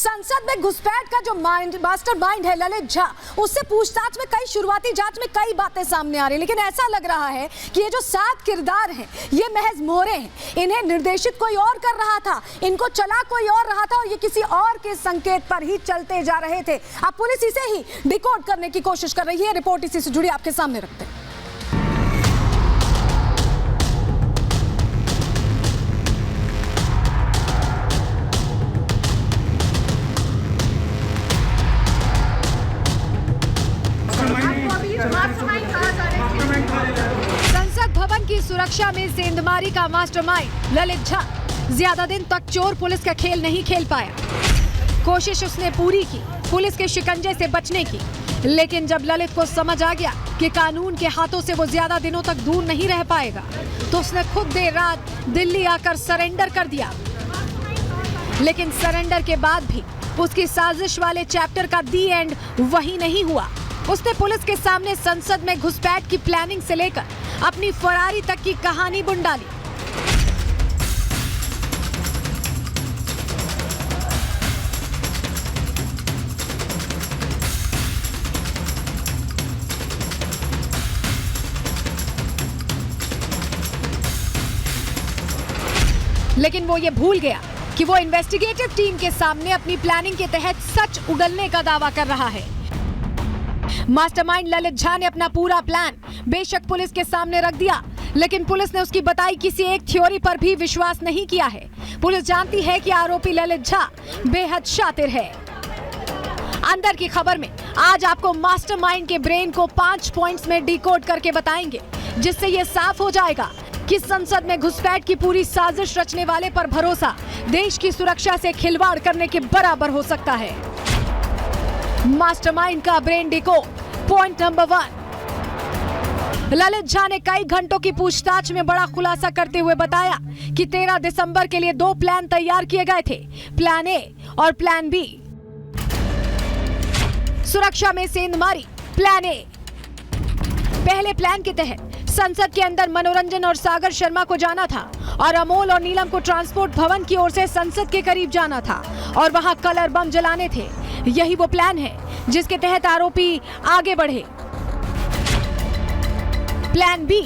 संसद में घुसपैठ का जो मास्टरमाइंड है ललित झा, उससे पूछताछ में कई शुरुआती जांच में कई बातें सामने आ रही, लेकिन ऐसा लग रहा है कि ये जो 7 किरदार हैं ये महज मोहरे हैं। इन्हें निर्देशित कोई और कर रहा था, इनको चला कोई और रहा था और ये किसी और के संकेत पर ही चलते जा रहे थे। अब पुलिस इसे ही डिकोड करने की कोशिश कर रही है। रिपोर्ट इसी से जुड़ी आपके सामने रखते हैं। संसद भवन की सुरक्षा में सेंधमारी का मास्टरमाइंड ललित झा ज्यादा दिन तक चोर पुलिस का खेल नहीं खेल पाया। कोशिश उसने पूरी की पुलिस के शिकंजे से बचने की, लेकिन जब ललित को समझ आ गया कि कानून के हाथों से वो ज्यादा दिनों तक दूर नहीं रह पाएगा, तो उसने खुद देर रात दिल्ली आकर सरेंडर कर दिया। लेकिन सरेंडर के बाद भी उसकी साजिश वाले चैप्टर का दी एंड वही नहीं हुआ। उसने पुलिस के सामने संसद में घुसपैठ की प्लानिंग से लेकर अपनी फरारी तक की कहानी बुन डाली। लेकिन वो ये भूल गया कि वो इन्वेस्टिगेटिव टीम के सामने अपनी प्लानिंग के तहत सच उगलने का दावा कर रहा है। मास्टरमाइंड ललित झा ने अपना पूरा प्लान बेशक पुलिस के सामने रख दिया, लेकिन पुलिस ने उसकी बताई किसी एक थ्योरी पर भी विश्वास नहीं किया है। पुलिस जानती है कि आरोपी ललित झा बेहद शातिर है। अंदर की खबर में आज आपको मास्टरमाइंड के ब्रेन को 5 पॉइंट्स में डिकोड करके बताएंगे, जिससे ये साफ हो जाएगा कि संसद में घुसपैठ की पूरी साजिश रचने वाले पर भरोसा देश की सुरक्षा से खिलवाड़ करने के बराबर हो सकता है। मास्टरमाइंड का brain decode. Point number 1, Lalit Jha ने कई घंटों की पूछताछ में बड़ा खुलासा करते हुए बताया कि 13 दिसंबर के लिए 2 प्लान तैयार किए गए थे, प्लान ए और प्लान बी। सुरक्षा में सेंधमारी। Plan A. पहले प्लान के तहत संसद के अंदर मनोरंजन और सागर शर्मा को जाना था और अमोल और नीलम को ट्रांसपोर्ट भवन की ओर से संसद के करीब जाना था और वहां कलर बम जलाने थे। यही वो प्लान है जिसके तहत आरोपी आगे बढ़े। Plan B.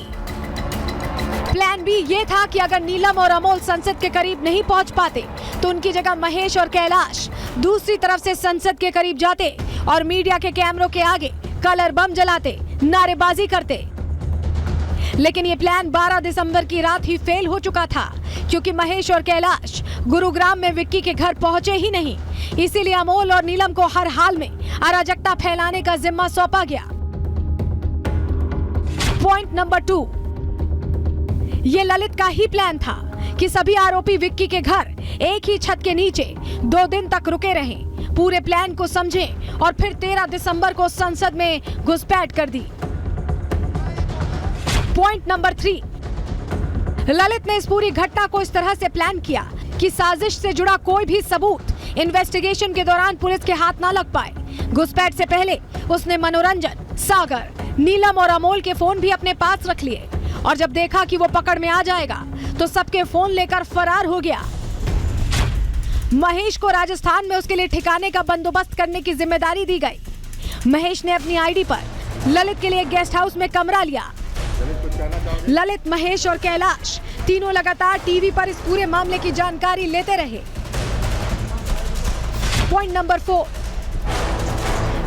प्लान बी ये था कि अगर नीलम और अमोल संसद के करीब नहीं पहुंच पाते तो उनकी जगह महेश और कैलाश दूसरी तरफ से संसद के करीब जाते और मीडिया के कैमरों के आगे कलर बम जलाते, नारेबाजी करते। लेकिन ये प्लान 12 दिसंबर की रात ही फेल हो चुका था, क्योंकि महेश और कैलाश गुरुग्राम में विक्की के घर पहुंचे ही नहीं। इसीलिए अमोल और नीलम को हर हाल में अराजकता फैलाने का जिम्मा सौंपा गया। पॉइंट नंबर 2, ये ललित का ही प्लान था कि सभी आरोपी विक्की के घर एक ही छत के नीचे 2 दिन तक रुके रहें, पूरे प्लान को समझें और फिर 13 दिसंबर को संसद में घुसपैठ कर दी। पॉइंट नंबर 3, ललित ने इस पूरी घटना को इस तरह से प्लान किया कि साजिश से जुड़ा कोई भी सबूत इन्वेस्टिगेशन के दौरान पुलिस के हाथ ना लग पाए। घुसपैठ से पहले उसने मनोरंजन, सागर, नीलम और अमोल के फोन भी अपने पास रख लिए और जब देखा कि वो पकड़ में आ जाएगा तो सबके फोन लेकर फरार हो गया। महेश को राजस्थान में उसके लिए ठिकाने का बंदोबस्त करने की जिम्मेदारी दी गई। महेश ने अपनी आईडी पर ललित के लिए गेस्ट हाउस में कमरा लिया। ललित, महेश और कैलाश तीनों लगातार टीवी पर इस पूरे मामले की जानकारी लेते रहे। पॉइंट नंबर 4,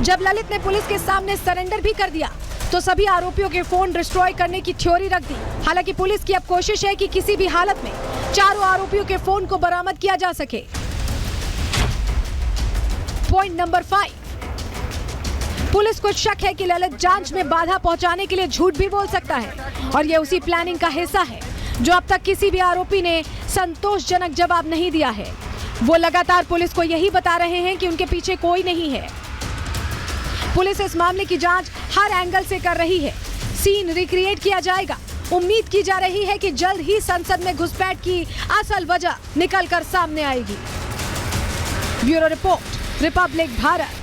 जब ललित ने पुलिस के सामने सरेंडर भी कर दिया तो सभी आरोपियों के फोन डिस्ट्रॉय करने की थ्योरी रख दी। हालांकि पुलिस की अब कोशिश है कि किसी भी हालत में चारों आरोपियों के फोन को बरामद किया जा सके। पॉइंट नंबर 5, पुलिस को शक है कि ललित जांच में बाधा पहुंचाने के लिए झूठ भी बोल सकता है और यह उसी प्लानिंग का हिस्सा है जो अब तक किसी भी आरोपी ने संतोषजनक जवाब नहीं दिया है। वो लगातार पुलिस को यही बता रहे हैं कि उनके पीछे कोई नहीं है। पुलिस इस मामले की जांच हर एंगल से कर रही है। सीन रिक्रिएट किया जाएगा। उम्मीद की जा रही है कि जल्द ही संसद में घुसपैठ की असल वजह निकलकर सामने आएगी। Bureau report, Republic Bharat.